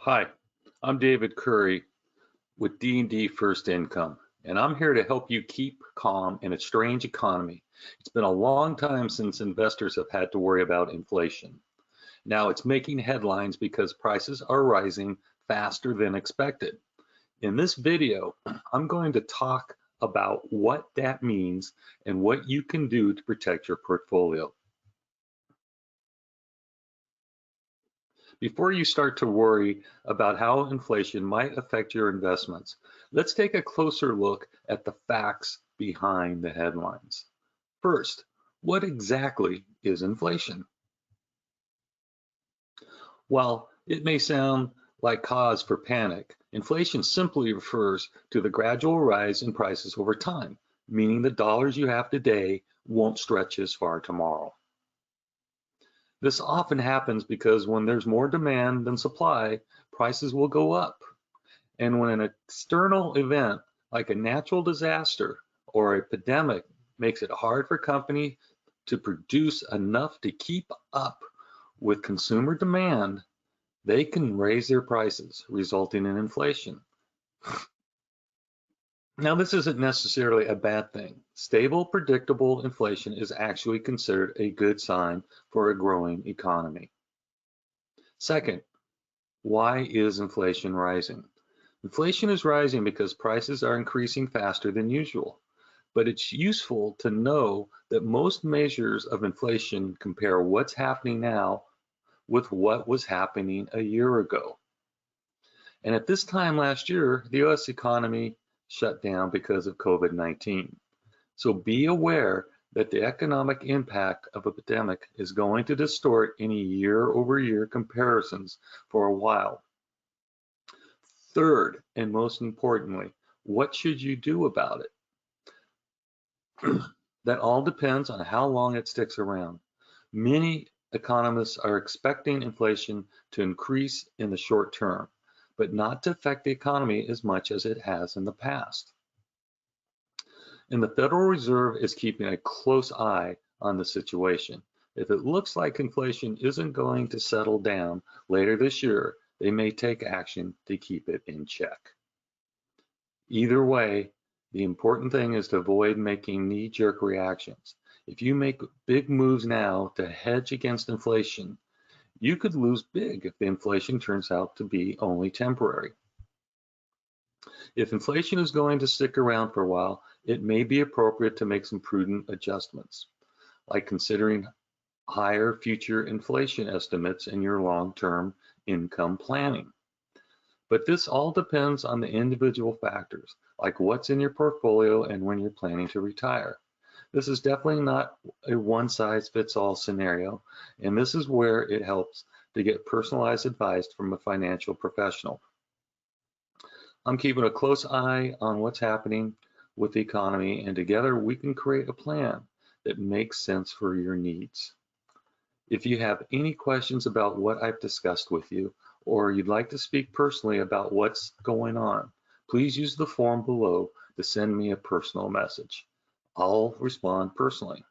Hi, I'm David Curry with D&D First Income, and I'm here to help you keep calm in a strange economy. It's been a long time since investors have had to worry about inflation. Now it's making headlines because prices are rising faster than expected. In this video, I'm going to talk about what that means and what you can do to protect your portfolio. Before you start to worry about how inflation might affect your investments, let's take a closer look at the facts behind the headlines. First, what exactly is inflation? While it may sound like cause for panic, inflation simply refers to the gradual rise in prices over time, meaning the dollars you have today won't stretch as far tomorrow. This often happens because when there's more demand than supply, prices will go up. And when an external event like a natural disaster or a pandemic makes it hard for companies to produce enough to keep up with consumer demand, they can raise their prices, resulting in inflation. Now, this isn't necessarily a bad thing. Stable, predictable inflation is actually considered a good sign for a growing economy. Second, why is inflation rising? Inflation is rising because prices are increasing faster than usual. But it's useful to know that most measures of inflation compare what's happening now with what was happening a year ago. And at this time last year, the US economy shut down because of COVID-19. So be aware that the economic impact of a pandemic is going to distort any year-over-year comparisons for a while. Third, and most importantly, what should you do about it? That all depends on how long it sticks around. Many economists are expecting inflation to increase in the short term, but not to affect the economy as much as it has in the past. And the Federal Reserve is keeping a close eye on the situation. If it looks like inflation isn't going to settle down later this year, they may take action to keep it in check. Either way, the important thing is to avoid making knee-jerk reactions. If you make big moves now to hedge against inflation, you could lose big if the inflation turns out to be only temporary. If inflation is going to stick around for a while, it may be appropriate to make some prudent adjustments, like considering higher future inflation estimates in your long-term income planning. But this all depends on the individual factors, like what's in your portfolio and when you're planning to retire. This is definitely not a one-size-fits-all scenario, and this is where it helps to get personalized advice from a financial professional. I'm keeping a close eye on what's happening with the economy, and together we can create a plan that makes sense for your needs. If you have any questions about what I've discussed with you, or you'd like to speak personally about what's going on, please use the form below to send me a personal message. I'll respond personally.